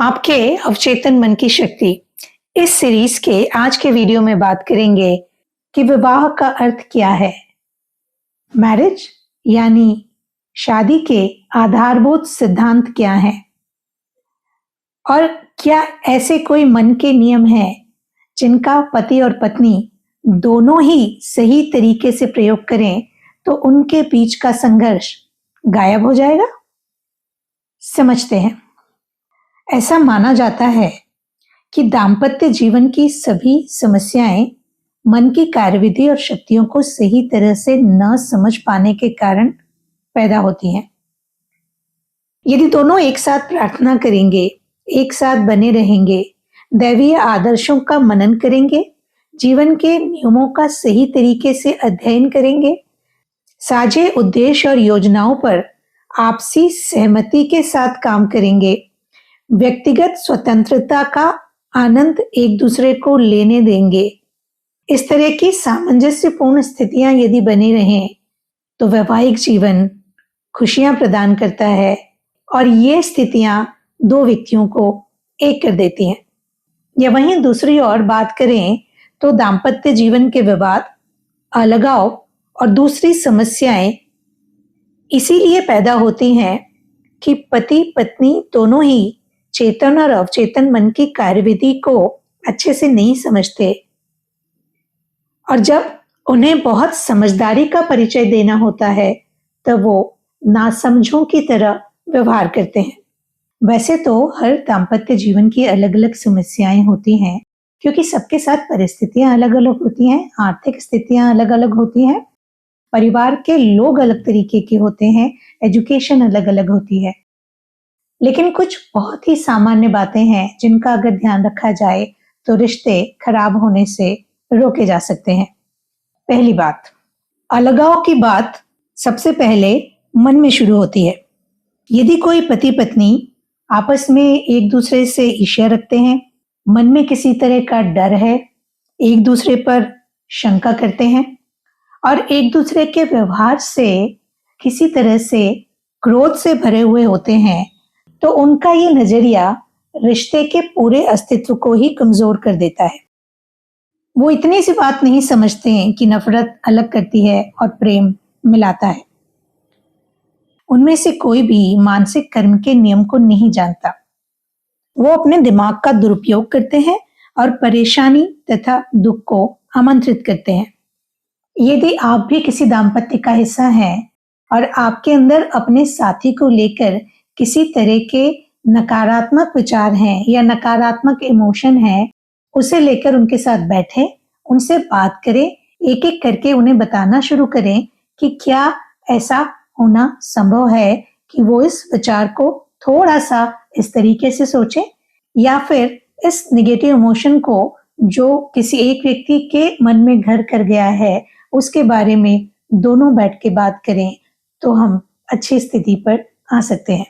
आपके अवचेतन मन की शक्ति। इस सीरीज के आज के वीडियो में बात करेंगे कि विवाह का अर्थ क्या है। मैरिज यानी शादी के आधारभूत सिद्धांत क्या हैं और क्या ऐसे कोई मन के नियम हैं जिनका पति और पत्नी दोनों ही सही तरीके से प्रयोग करें तो उनके बीच का संघर्ष गायब हो जाएगा। समझते हैं। ऐसा माना जाता है कि दाम्पत्य जीवन की सभी समस्याएं मन की कार्यविधि और शक्तियों को सही तरह से न समझ पाने के कारण पैदा होती हैं। यदि दोनों एक साथ प्रार्थना करेंगे, एक साथ बने रहेंगे, दैवीय आदर्शों का मनन करेंगे, जीवन के नियमों का सही तरीके से अध्ययन करेंगे, साझे उद्देश्य और योजनाओं पर आपसी सहमति के साथ काम करेंगे, व्यक्तिगत स्वतंत्रता का आनंद एक दूसरे को लेने देंगे, इस तरह की सामंजस्यपूर्ण स्थितियां यदि बनी रहें तो वैवाहिक जीवन खुशियां प्रदान करता है और ये स्थितियां दो व्यक्तियों को एक कर देती हैं। या वहीं दूसरी ओर बात करें तो दाम्पत्य जीवन के विवाद, अलगाव और दूसरी समस्याएं इसीलिए पैदा होती हैं कि पति पत्नी दोनों ही चेतन और अवचेतन मन की कार्यविधि को अच्छे से नहीं समझते और जब उन्हें बहुत समझदारी का परिचय देना होता है तब वो नासमझों की तरह व्यवहार करते हैं। वैसे तो हर दाम्पत्य जीवन की अलग अलग समस्याएं होती हैं क्योंकि सबके साथ परिस्थितियां अलग अलग होती हैं, आर्थिक स्थितियां अलग अलग होती हैं, परिवार के लोग अलग तरीके के होते हैं, एजुकेशन अलग अलग होती है। लेकिन कुछ बहुत ही सामान्य बातें हैं जिनका अगर ध्यान रखा जाए तो रिश्ते खराब होने से रोके जा सकते हैं। पहली बात, अलगाव की बात सबसे पहले मन में शुरू होती है। यदि कोई पति पत्नी आपस में एक दूसरे से ईर्ष्या रखते हैं, मन में किसी तरह का डर है, एक दूसरे पर शंका करते हैं और एक दूसरे के व्यवहार से किसी तरह से क्रोध से भरे हुए होते हैं, तो उनका ये नजरिया रिश्ते के पूरे अस्तित्व को ही कमजोर कर देता है। वो इतनी सी बात नहीं समझते हैं कि नफरत अलग करती है और प्रेम मिलाता है। उनमें से कोई भी मानसिक कर्म के नियम को नहीं जानता। वो अपने दिमाग का दुरुपयोग करते हैं और परेशानी तथा दुख को आमंत्रित करते हैं। यदि आप भी किसी दाम्पत्य का हिस्सा हैं और आपके अंदर अपने साथी को लेकर किसी तरह के नकारात्मक विचार हैं या नकारात्मक इमोशन है, उसे लेकर उनके साथ बैठें, उनसे बात करें, एक एक करके उन्हें बताना शुरू करें कि क्या ऐसा होना संभव है कि वो इस विचार को थोड़ा सा इस तरीके से सोचें या फिर इस निगेटिव इमोशन को जो किसी एक व्यक्ति के मन में घर कर गया है उसके बारे में दोनों बैठ के बात करें तो हम अच्छी स्थिति पर आ सकते हैं।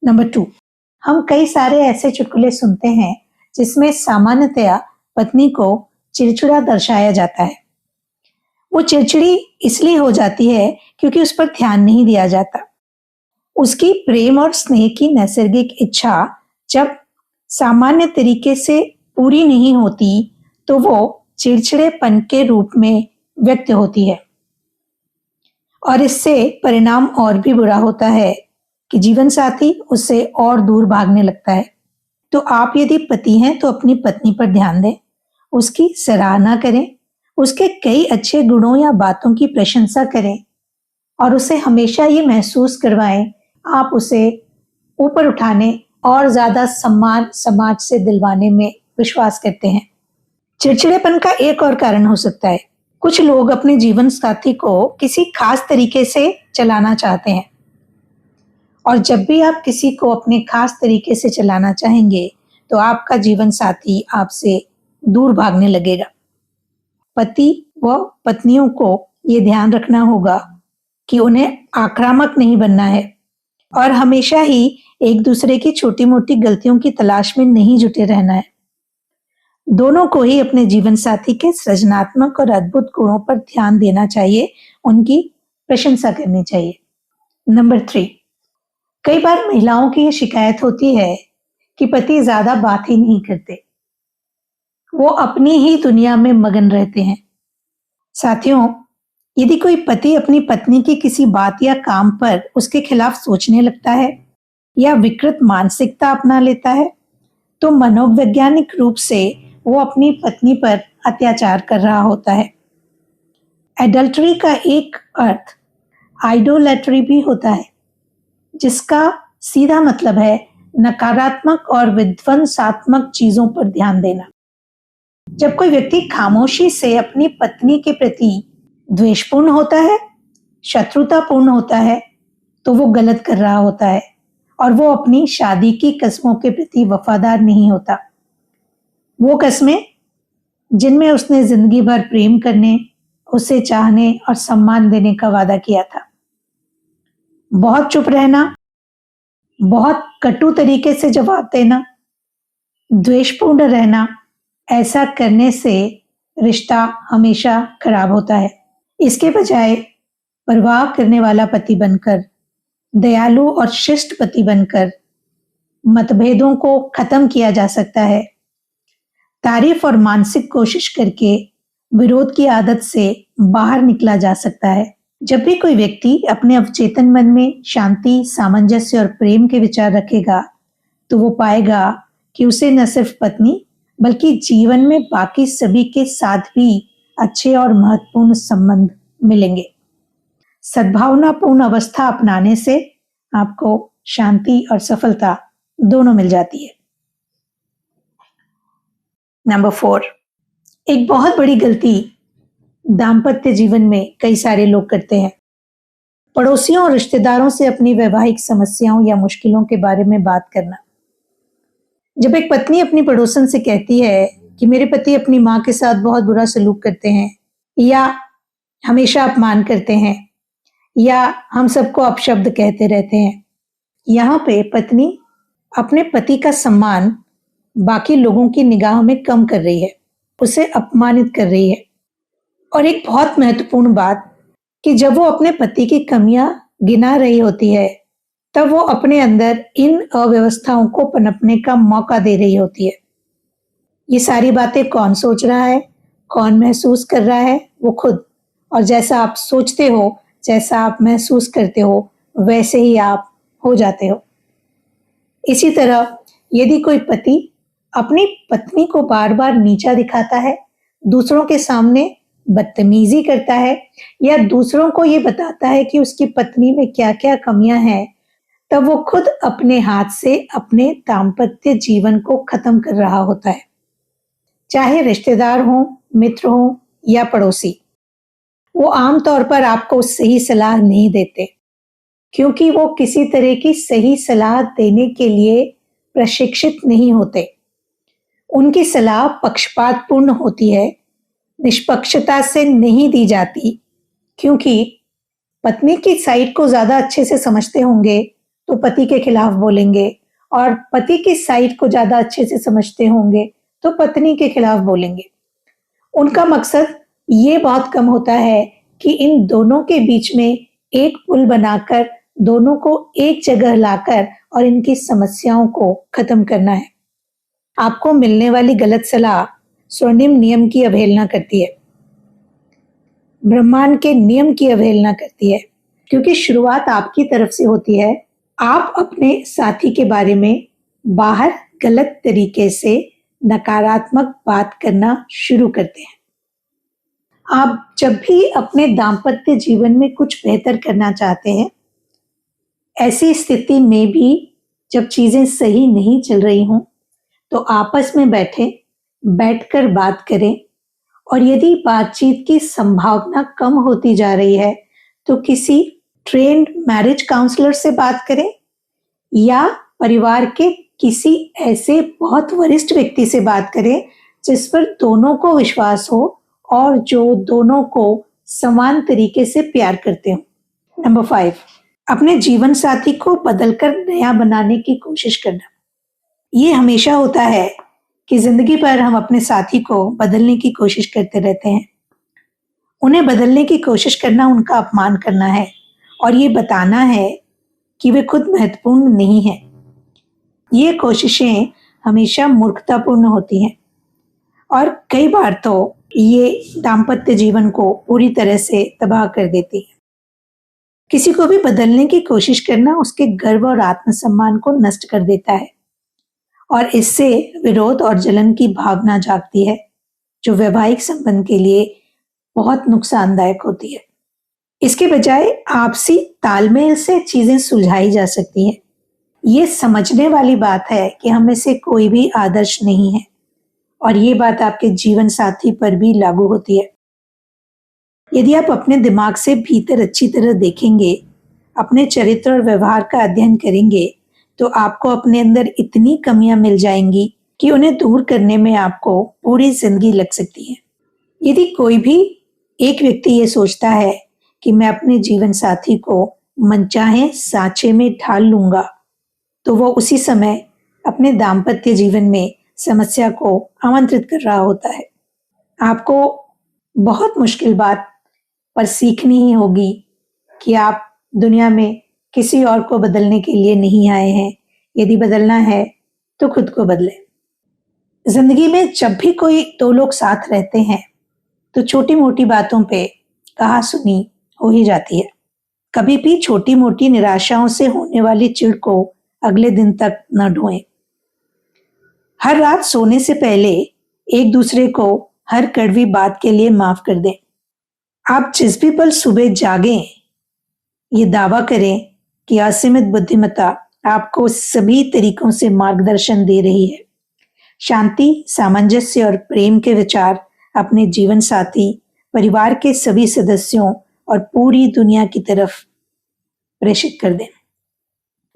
नंबर 2, हम कई सारे ऐसे चुटकुले सुनते हैं जिसमें सामान्यतया पत्नी को चिड़चिड़ा दर्शाया जाता है। वो चिड़चिड़ी इसलिए हो जाती है क्योंकि उस पर ध्यान नहीं दिया जाता। उसकी प्रेम और स्नेह की नैसर्गिक इच्छा जब सामान्य तरीके से पूरी नहीं होती तो वो चिड़चिड़ेपन के रूप में व्यक्त होती है और इससे परिणाम और भी बुरा होता है कि जीवन साथी उससे और दूर भागने लगता है। तो आप यदि पति हैं तो अपनी पत्नी पर ध्यान दें, उसकी सराहना करें, उसके कई अच्छे गुणों या बातों की प्रशंसा करें और उसे हमेशा ये महसूस करवाएं आप उसे ऊपर उठाने और ज्यादा सम्मान समाज से दिलवाने में विश्वास करते हैं। चिड़चिड़ेपन का एक और कारण हो सकता है, कुछ लोग अपने जीवन साथी को किसी खास तरीके से चलाना चाहते हैं और जब भी आप किसी को अपने खास तरीके से चलाना चाहेंगे तो आपका जीवन साथी आपसे दूर भागने लगेगा। पति व पत्नियों को ये ध्यान रखना होगा कि उन्हें आक्रामक नहीं बनना है और हमेशा ही एक दूसरे की छोटी मोटी गलतियों की तलाश में नहीं जुटे रहना है। दोनों को ही अपने जीवन साथी के सृजनात्मक और अद्भुत गुणों पर ध्यान देना चाहिए, उनकी प्रशंसा करनी चाहिए। नंबर 3, कई बार महिलाओं की ये शिकायत होती है कि पति ज्यादा बात ही नहीं करते, वो अपनी ही दुनिया में मगन रहते हैं। साथियों, यदि कोई पति अपनी पत्नी की किसी बात या काम पर उसके खिलाफ सोचने लगता है या विकृत मानसिकता अपना लेता है, तो मनोवैज्ञानिक रूप से वो अपनी पत्नी पर अत्याचार कर रहा होता है। एडल्ट्री का एक अर्थ आइडोलेट्री भी होता है, जिसका सीधा मतलब है नकारात्मक और विध्वंसात्मक चीजों पर ध्यान देना। जब कोई व्यक्ति खामोशी से अपनी पत्नी के प्रति द्वेषपूर्ण होता है, शत्रुतापूर्ण होता है, तो वो गलत कर रहा होता है और वो अपनी शादी की कस्मों के प्रति वफादार नहीं होता। वो कस्में जिनमें उसने जिंदगी भर प्रेम करने, उसे चाहने और सम्मान देने का वादा किया था। बहुत चुप रहना, बहुत कटु तरीके से जवाब देना, द्वेषपूर्ण रहना, ऐसा करने से रिश्ता हमेशा खराब होता है। इसके बजाय परवाह करने वाला पति बनकर, दयालु और शिष्ट पति बनकर मतभेदों को खत्म किया जा सकता है। तारीफ और मानसिक कोशिश करके विरोध की आदत से बाहर निकला जा सकता है। जब भी कोई व्यक्ति अपने अवचेतन मन में शांति, सामंजस्य और प्रेम के विचार रखेगा, तो वो पाएगा कि उसे न सिर्फ पत्नी बल्कि जीवन में बाकी सभी के साथ भी अच्छे और महत्वपूर्ण संबंध मिलेंगे। सद्भावनापूर्ण अवस्था अपनाने से आपको शांति और सफलता दोनों मिल जाती है। नंबर 4, एक बहुत बड़ी गलती दाम्पत्य जीवन में कई सारे लोग करते हैं। पड़ोसियों और रिश्तेदारों से अपनी वैवाहिक समस्याओं या मुश्किलों के बारे में बात करना। जब एक पत्नी अपनी पड़ोसन से कहती है कि मेरे पति अपनी माँ के साथ बहुत बुरा सलूक करते हैं, या हमेशा अपमान करते हैं, या हम सबको अपशब्द कहते रहते हैं, यहाँ पे पत्नी अपने पति का सम्मान बाकी लोगों की निगाह में कम कर रही है, उसे अपमानित कर रही है। और एक बहुत महत्वपूर्ण बात कि जब वो अपने पति की कमियां गिना रही होती है, तब वो अपने अंदर इन अव्यवस्थाओं को पनपने का मौका दे रही होती है। ये सारी बातें कौन सोच रहा है, कौन महसूस कर रहा है? वो खुद। और जैसा आप सोचते हो, जैसा आप महसूस करते हो, वैसे ही आप हो जाते हो। इसी तरह यदि कोई पति अपनी पत्नी को बार बार नीचा दिखाता है, दूसरों के सामने बदतमीजी करता है, या दूसरों को ये बताता है कि उसकी पत्नी में क्या क्या कमियां हैं, तब वो खुद अपने हाथ से अपने दाम्पत्य जीवन को खत्म कर रहा होता है। चाहे रिश्तेदार हो, मित्र हो या पड़ोसी, वो आमतौर पर आपको सही सलाह नहीं देते, क्योंकि वो किसी तरह की सही सलाह देने के लिए प्रशिक्षित नहीं होते। उनकी सलाह पक्षपातपूर्ण होती है, निष्पक्षता से नहीं दी जाती, क्योंकि पत्नी की साइड को ज्यादा अच्छे से समझते होंगे तो पति के खिलाफ बोलेंगे, और पति की साइड को ज्यादा अच्छे से समझते होंगे तो पत्नी के खिलाफ बोलेंगे। उनका मकसद ये बहुत कम होता है कि इन दोनों के बीच में एक पुल बनाकर दोनों को एक जगह लाकर और इनकी समस्याओं को खत्म करना है। आपको मिलने वाली गलत सलाह स्वर्णिम नियम की अवहेलना करती है, ब्रह्मांड के नियम की अवहेलना करती है, क्योंकि शुरुआत आपकी तरफ से होती है। आप अपने साथी के बारे में बाहर गलत तरीके से नकारात्मक बात करना शुरू करते हैं। आप जब भी अपने दाम्पत्य जीवन में कुछ बेहतर करना चाहते हैं, ऐसी स्थिति में भी जब चीजें सही नहीं चल रही हों, तो आपस में बैठकर बात करें, और यदि बातचीत की संभावना कम होती जा रही है तो किसी ट्रेन्ड मैरिज काउंसलर से बात करें, या परिवार के किसी ऐसे बहुत वरिष्ठ व्यक्ति से बात करें जिस पर दोनों को विश्वास हो और जो दोनों को समान तरीके से प्यार करते हो। नंबर 5, अपने जीवन साथी को बदलकर नया बनाने की कोशिश करना। ये हमेशा होता है कि जिंदगी भर हम अपने साथी को बदलने की कोशिश करते रहते हैं। उन्हें बदलने की कोशिश करना उनका अपमान करना है और ये बताना है कि वे खुद महत्वपूर्ण नहीं है। ये कोशिशें हमेशा मूर्खतापूर्ण होती हैं और कई बार तो ये दाम्पत्य जीवन को पूरी तरह से तबाह कर देती है। किसी को भी बदलने की कोशिश करना उसके गर्व और आत्मसम्मान को नष्ट कर देता है और इससे विरोध और जलन की भावना जागती है, जो वैवाहिक संबंध के लिए बहुत नुकसानदायक होती है। इसके बजाय आपसी तालमेल से चीजें सुलझाई जा सकती हैं। ये समझने वाली बात है कि हम में से कोई भी आदर्श नहीं है और ये बात आपके जीवन साथी पर भी लागू होती है। यदि आप अपने दिमाग से भीतर अच्छी तरह देखेंगे, अपने चरित्र और व्यवहार का अध्ययन करेंगे, तो आपको अपने अंदर इतनी कमियां मिल जाएंगी कि उन्हें दूर करने में आपको पूरी जिंदगी लग सकती है। यदि कोई भी एक व्यक्ति ये सोचता है कि मैं अपने जीवन साथी को मनचाहे सांचे में ढाल लूंगा, तो वो उसी समय अपने दाम्पत्य जीवन में समस्या को आमंत्रित कर रहा होता है। आपको बहुत मुश्किल बात पर सीखनी ही होगी कि आप दुनिया में किसी और को बदलने के लिए नहीं आए हैं। यदि बदलना है तो खुद को बदलें। जिंदगी में जब भी कोई दो लोग साथ रहते हैं तो छोटी मोटी बातों पे कहा सुनी हो ही जाती है। कभी भी छोटी मोटी निराशाओं से होने वाली चिढ़ को अगले दिन तक न ढोएं। हर रात सोने से पहले एक दूसरे को हर कड़वी बात के लिए माफ कर दें। आप जिस भी पल सुबह जागें, ये दावा करें कि असीमित बुद्धिमत्ता आपको सभी तरीकों से मार्गदर्शन दे रही है। शांति, सामंजस्य और प्रेम के विचार अपने जीवन साथी, परिवार के सभी सदस्यों और पूरी दुनिया की तरफ प्रेषित कर दें।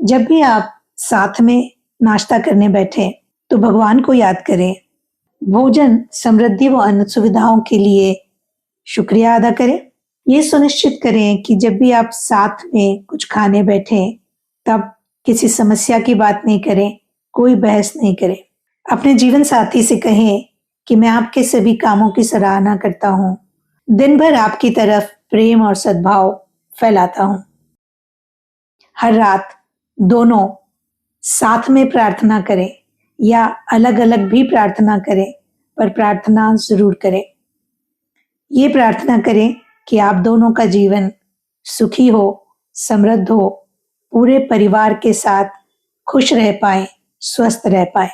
जब भी आप साथ में नाश्ता करने बैठें, तो भगवान को याद करें। भोजन, समृद्धि व अन्य सुविधाओं के लिए शुक्रिया अदा करें। ये सुनिश्चित करें कि जब भी आप साथ में कुछ खाने बैठें, तब किसी समस्या की बात नहीं करें, कोई बहस नहीं करें। अपने जीवन साथी से कहें कि मैं आपके सभी कामों की सराहना करता हूँ, दिन भर आपकी तरफ प्रेम और सद्भाव फैलाता हूँ। हर रात दोनों साथ में प्रार्थना करें या अलग अलग भी प्रार्थना करें, पर प्रार्थना जरूर करें। ये प्रार्थना करें कि आप दोनों का जीवन सुखी हो, समृद्ध हो, पूरे परिवार के साथ खुश रह पाए, स्वस्थ रह पाए।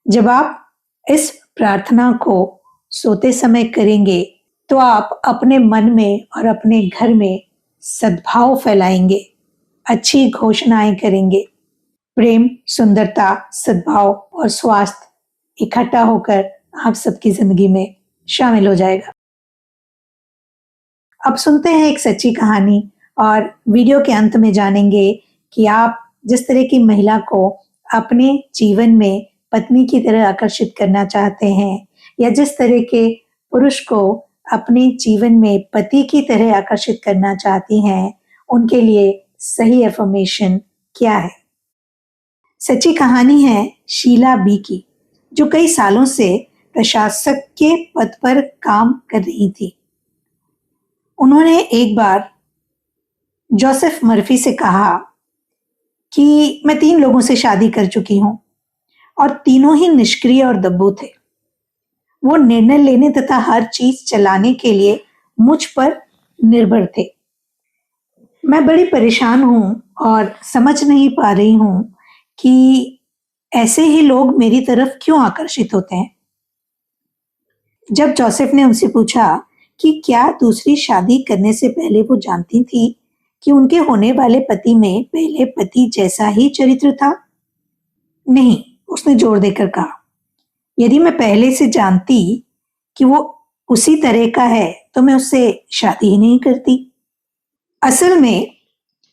जब आप इस प्रार्थना को सोते समय करेंगे, तो आप अपने मन में और अपने घर में सद्भाव फैलाएंगे, अच्छी घोषणाएं करेंगे। प्रेम, सुंदरता, सद्भाव और स्वास्थ्य इकट्ठा होकर आप सबकी जिंदगी में शामिल हो जाएगा। अब सुनते हैं एक सच्ची कहानी और वीडियो के अंत में जानेंगे कि आप जिस तरह की महिला को अपने जीवन में पत्नी की तरह आकर्षित करना चाहते हैं या जिस तरह के पुरुष को अपने जीवन में पति की तरह आकर्षित करना चाहती हैं, उनके लिए सही अफर्मेशन क्या है। सच्ची कहानी है शीला बी की, जो कई सालों से प्रशासक के पद पर काम कर रही थी। उन्होंने एक बार जोसेफ मर्फी से कहा कि मैं 3 लोगों से शादी कर चुकी हूं और तीनों ही निष्क्रिय और दब्बू थे। वो निर्णय लेने तथा हर चीज चलाने के लिए मुझ पर निर्भर थे। मैं बड़ी परेशान हूं और समझ नहीं पा रही हूं कि ऐसे ही लोग मेरी तरफ क्यों आकर्षित होते हैं। जब जोसेफ ने उनसे पूछा कि क्या दूसरी शादी करने से पहले वो जानती थी कि उनके होने वाले पति में पहले पति जैसा ही चरित्र था? नहीं, उसने जोर देकर कहा। यदि मैं पहले से जानती कि वो उसी तरह का है, तो मैं उससे शादी ही नहीं करती। असल में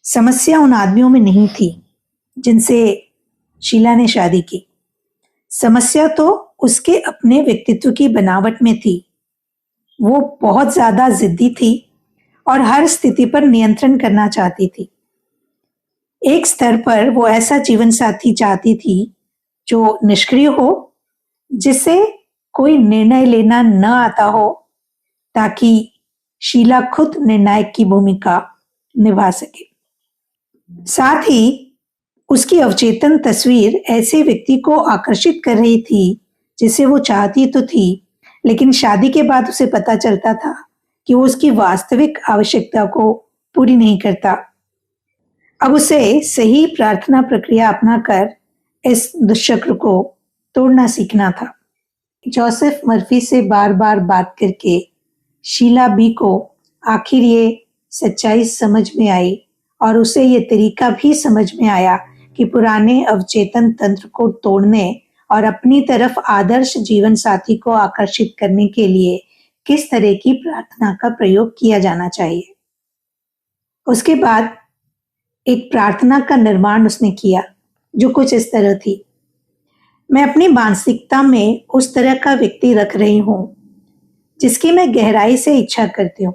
समस्या उन आदमियों में नहीं थी जिनसे शीला ने शादी की। समस्या तो उसके अपने व्यक्तित्व की बनावट में थी। वो बहुत ज्यादा जिद्दी थी और हर स्थिति पर नियंत्रण करना चाहती थी। एक स्तर पर वो ऐसा जीवन साथी चाहती थी जो निष्क्रिय हो, जिसे कोई निर्णय लेना न आता हो, ताकि शीला खुद निर्णायक की भूमिका निभा सके। साथ ही उसकी अवचेतन तस्वीर ऐसे व्यक्ति को आकर्षित कर रही थी जिसे वो चाहती तो थी, लेकिन शादी के बाद उसे पता चलता था कि वो उसकी वास्तविक आवश्यकता को पूरी नहीं करता। अब उसे सही प्रार्थना प्रक्रिया अपनाकर इस दुष्चक्र को तोड़ना सीखना था। जोसेफ मर्फी से बार बार बात करके शीला बी को आखिर ये सच्चाई समझ में आई और उसे ये तरीका भी समझ में आया कि पुराने अवचेतन तंत्र को तोड़ने और अपनी तरफ आदर्श जीवन साथी को आकर्षित करने के लिए किस तरह की प्रार्थना का प्रयोग किया जाना चाहिए। उसके बाद एक प्रार्थना का निर्माण उसने किया जो कुछ इस तरह थी। मैं अपनी मानसिकता में उस तरह का व्यक्ति रख रही हूं जिसकी मैं गहराई से इच्छा करती हूं।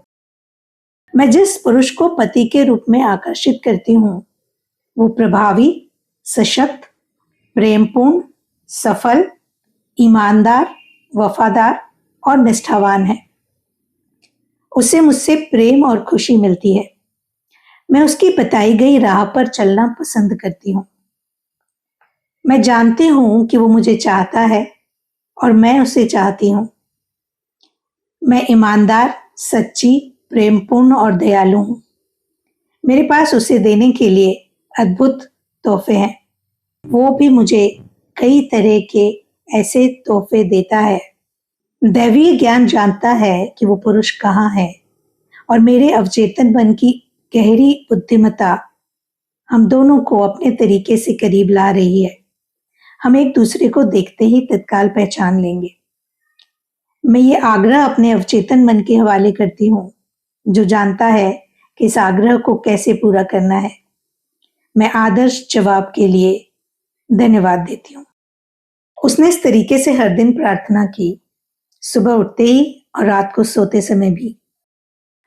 मैं जिस पुरुष को पति के रूप में आकर्षित करती हूं वो प्रभावी, सशक्त, प्रेमपूर्ण, सफल, ईमानदार, वफादार और निष्ठावान है। उसे मुझसे प्रेम और खुशी मिलती है। मैं उसकी बताई गई राह पर चलना पसंद करती हूँ। मैं जानती हूँ कि वो मुझे चाहता है और मैं उसे चाहती हूँ। मैं ईमानदार, सच्ची, प्रेमपूर्ण और दयालु हूँ। मेरे पास उसे देने के लिए अद्भुत तोहफे हैं। वो भी मुझे कई तरह के ऐसे तोहफे देता है। दैवीय ज्ञान जानता है कि वो पुरुष कहाँ है और मेरे अवचेतन मन की गहरी बुद्धिमत्ता हम दोनों को अपने तरीके से करीब ला रही है। हम एक दूसरे को देखते ही तत्काल पहचान लेंगे। मैं ये आग्रह अपने अवचेतन मन के हवाले करती हूँ जो जानता है कि इस आग्रह को कैसे पूरा करना है। मैं आदर्श जवाब के लिए धन्यवाद देती हूँ। उसने इस तरीके से हर दिन प्रार्थना की, सुबह उठते ही और रात को सोते समय भी।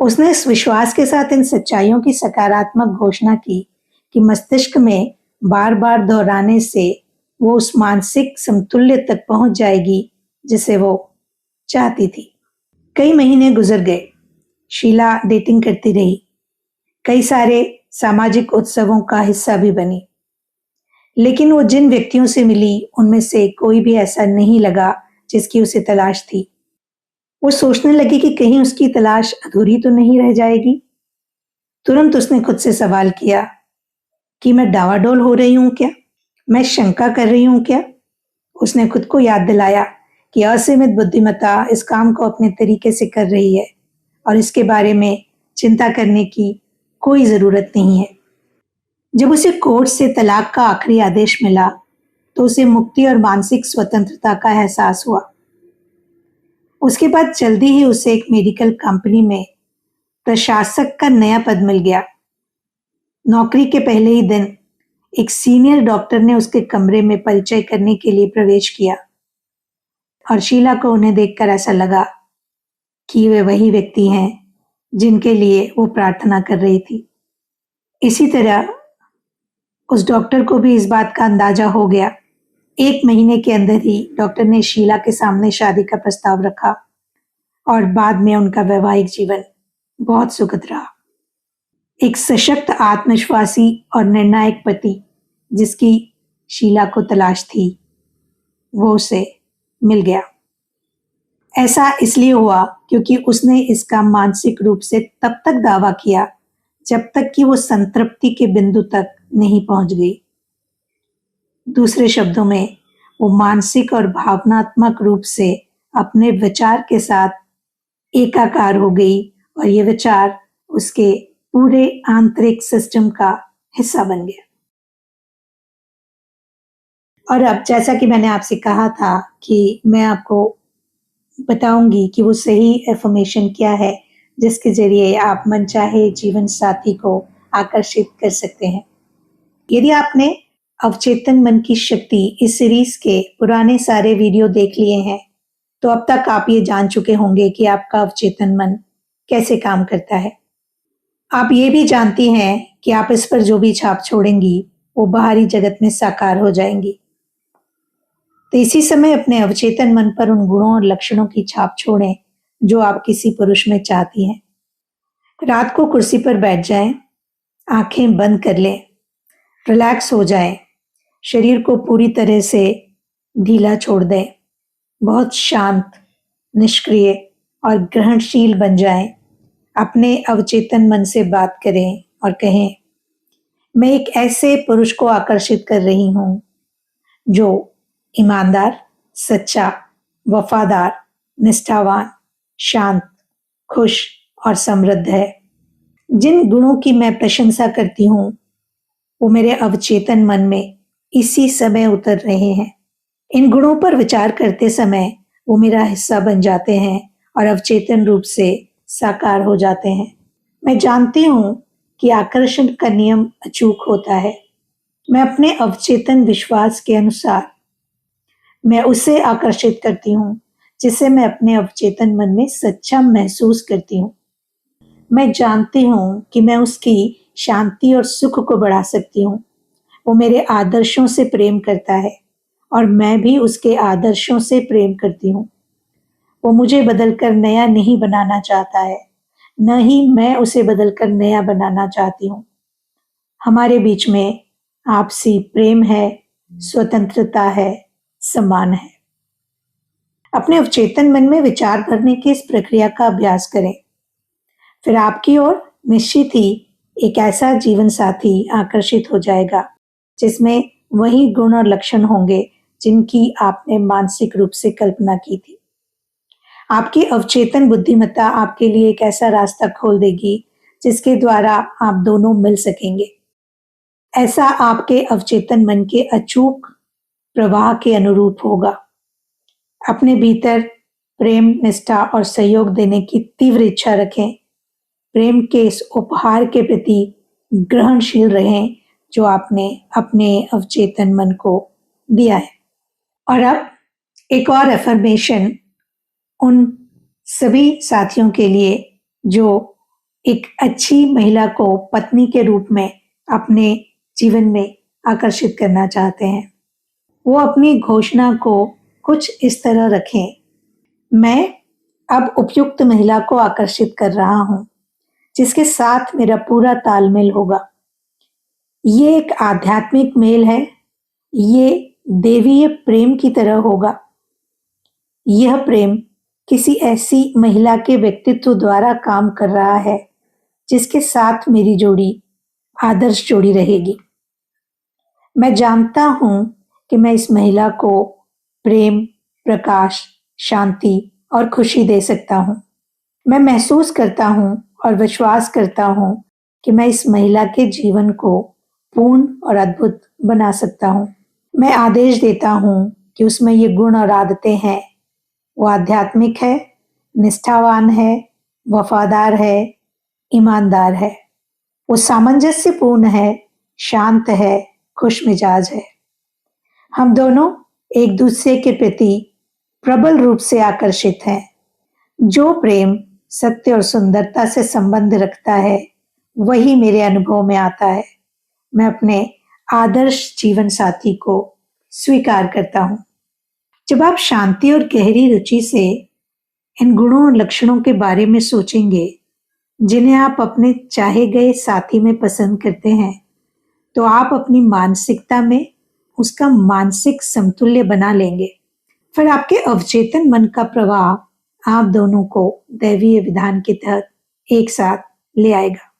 उसने इस विश्वास के साथ इन सच्चाइयों की सकारात्मक घोषणा की कि मस्तिष्क में बार बार दोहराने से वो उस मानसिक समतुल्य तक पहुंच जाएगी जिसे वो चाहती थी। कई महीने गुजर गए। शीला डेटिंग करती रही, कई सारे सामाजिक उत्सवों का हिस्सा भी बनी, लेकिन वो जिन व्यक्तियों से मिली उनमें से कोई भी ऐसा नहीं लगा जिसकी उसे तलाश थी। वो सोचने लगी कि कहीं उसकी तलाश अधूरी तो नहीं रह जाएगी। तुरंत उसने खुद से सवाल किया कि मैं डावाडोल हो रही हूं क्या? मैं शंका कर रही हूं क्या? उसने खुद को याद दिलाया कि असीमित बुद्धिमत्ता इस काम को अपने तरीके से कर रही है और इसके बारे में चिंता करने की कोई जरूरत नहीं है। जब उसे कोर्ट से तलाक का आखिरी आदेश मिला तो उसे मुक्ति और मानसिक स्वतंत्रता का एहसास हुआ। उसके बाद जल्दी ही उसे एक मेडिकल कंपनी में प्रशासक का नया पद मिल गया। नौकरी के पहले ही दिन एक सीनियर डॉक्टर ने उसके कमरे में परिचय करने के लिए प्रवेश किया और शीला को उन्हें देखकर ऐसा लगा कि वे वही व्यक्ति हैं जिनके लिए वो प्रार्थना कर रही थी। इसी तरह उस डॉक्टर को भी इस बात का अंदाजा हो गया। 1 महीने के अंदर ही डॉक्टर ने शीला के सामने शादी का प्रस्ताव रखा और बाद में उनका वैवाहिक जीवन बहुत सुखद रहा। एक सशक्त, आत्मविश्वासी और निर्णायक पति जिसकी शीला को तलाश थी वो उसे मिल गया। ऐसा इसलिए हुआ क्योंकि उसने इसका मानसिक रूप से तब तक दावा किया जब तक कि वो संतृप्ति के बिंदु तक नहीं पहुंच गई। दूसरे शब्दों में वो मानसिक और भावनात्मक रूप से अपने विचार के साथ एकाकार हो गई और ये विचार उसके पूरे आंतरिक सिस्टम का हिस्सा बन गया। और अब जैसा कि मैंने आपसे कहा था कि मैं आपको बताऊंगी कि वो सही एफर्मेशन क्या है जिसके जरिए आप मनचाहे जीवन साथी को आकर्षित कर सकते हैं। यदि आपने अवचेतन मन की शक्ति इस सीरीज के पुराने सारे वीडियो देख लिए हैं तो अब तक आप ये जान चुके होंगे कि आपका अवचेतन मन कैसे काम करता है। आप ये भी जानती हैं कि आप इस पर जो भी छाप छोड़ेंगी वो बाहरी जगत में साकार हो जाएंगी। तो इसी समय अपने अवचेतन मन पर उन गुणों और लक्षणों की छाप छोड़ें जो आप किसी पुरुष में चाहती हैं। रात को कुर्सी पर बैठ जाएं, आंखें बंद कर लें, रिलैक्स हो जाएं शरीर को पूरी तरह से ढीला छोड़ दें, बहुत शांत, निष्क्रिय और ग्रहणशील बन जाएं। अपने अवचेतन मन से बात करें और कहें, मैं एक ऐसे पुरुष को आकर्षित कर रही हूं जो ईमानदार, सच्चा, वफादार, निष्ठावान, शांत, खुश और समृद्ध है। जिन गुणों की मैं प्रशंसा करती हूँ वो मेरे अवचेतन मन में इसी समय उतर रहे हैं। इन गुणों पर विचार करते समय वो मेरा हिस्सा बन जाते हैं और अवचेतन रूप से साकार हो जाते हैं। मैं जानती हूँ कि आकर्षण का नियम अचूक होता है। मैं अपने अवचेतन विश्वास के अनुसार मैं उसे आकर्षित करती हूँ जिसे मैं अपने अवचेतन मन में सच्चा महसूस करती हूँ। मैं जानती हूँ कि मैं उसकी शांति और सुख को बढ़ा सकती हूँ। वो मेरे आदर्शों से प्रेम करता है और मैं भी उसके आदर्शों से प्रेम करती हूँ। वो मुझे बदलकर नया नहीं बनाना चाहता है, न ही मैं उसे बदलकर नया बनाना चाहती हूँ। हमारे बीच में आपसी प्रेम है, स्वतंत्रता है, सम्मान है। अपने अवचेतन मन में विचार भरने की इस प्रक्रिया का अभ्यास करें। फिर आपकी ओर निश्चित ही एक ऐसा जीवन साथी आकर्षित हो जाएगा जिसमें वही गुण और लक्षण होंगे जिनकी आपने मानसिक रूप से कल्पना की थी। आपकी अवचेतन बुद्धिमत्ता आपके लिए एक ऐसा रास्ता खोल देगी जिसके द्वारा आप दोनों मिल सकेंगे। ऐसा आपके अवचेतन मन के अचूक प्रवाह के अनुरूप होगा। अपने भीतर प्रेम, निष्ठा और सहयोग देने की तीव्र इच्छा रखें। प्रेम के इस उपहार के प्रति ग्रहणशील रहें जो आपने अपने अवचेतन मन को दिया है। और अब एक और अफर्मेशन उन सभी साथियों के लिए जो एक अच्छी महिला को पत्नी के रूप में अपने जीवन में आकर्षित करना चाहते हैं। वो अपनी घोषणा को कुछ इस तरह रखें, मैं अब उपयुक्त महिला को आकर्षित कर रहा हूं जिसके साथ मेरा पूरा तालमेल होगा। ये एक आध्यात्मिक मेल है, ये देवीय प्रेम की तरह होगा। यह प्रेम किसी ऐसी महिला के व्यक्तित्व द्वारा काम कर रहा है जिसके साथ मेरी जोड़ी आदर्श जोड़ी रहेगी। मैं जानता हूं कि मैं इस महिला को प्रेम, प्रकाश, शांति और खुशी दे सकता हूं। मैं महसूस करता हूं और विश्वास करता हूं कि मैं इस महिला के जीवन को पूर्ण और अद्भुत बना सकता हूं। मैं आदेश देता हूं कि उसमें ये गुण और आदतें हैं। वो आध्यात्मिक है, निष्ठावान है, वफादार है, ईमानदार है। वो सामंजस्यपूर्ण है, शांत है, खुश मिजाज है। हम दोनों एक दूसरे के प्रति प्रबल रूप से आकर्षित हैं। जो प्रेम सत्य और सुंदरता से संबंध रखता है वही मेरे अनुभव में आता है। मैं अपने आदर्श जीवन साथी को स्वीकार करता हूं। जब आप शांति और गहरी रुचि से इन गुणों और लक्षणों के बारे में सोचेंगे जिन्हें आप अपने चाहे गए साथी में पसंद करते हैं, तो आप अपनी मानसिकता में उसका मानसिक समतुल्य बना लेंगे। फिर आपके अवचेतन मन का प्रवाह आप दोनों को दैवीय विधान के तहत एक साथ ले आएगा।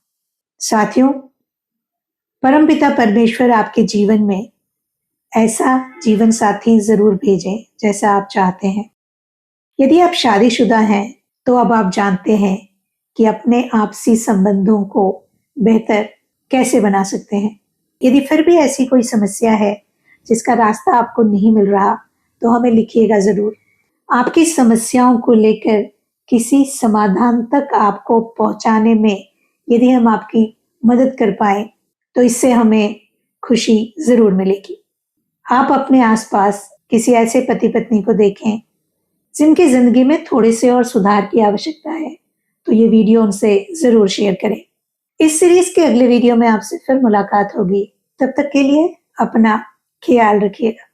साथियों, परमपिता परमेश्वर आपके जीवन में ऐसा जीवन साथी जरूर भेजें जैसा आप चाहते हैं। यदि आप शादीशुदा हैं तो अब आप जानते हैं कि अपने आपसी संबंधों को बेहतर कैसे बना सकते हैं। यदि फिर भी ऐसी कोई समस्या है जिसका रास्ता आपको नहीं मिल रहा तो हमें लिखिएगा जरूर। आपकी समस्याओं को लेकर किसी समाधान तक आपको पहुंचाने में यदि हम आपकी मदद कर पाए तो इससे हमें खुशी जरूर मिलेगी। आप अपने आसपास किसी ऐसे पति पत्नी को देखें जिनकी जिंदगी में थोड़े से और सुधार की आवश्यकता है, तो ये वीडियो उनसे जरूर शेयर करें। इस सीरीज के अगले वीडियो में आपसे फिर मुलाकात होगी। तब तक के लिए अपना ख्याल रखिएगा।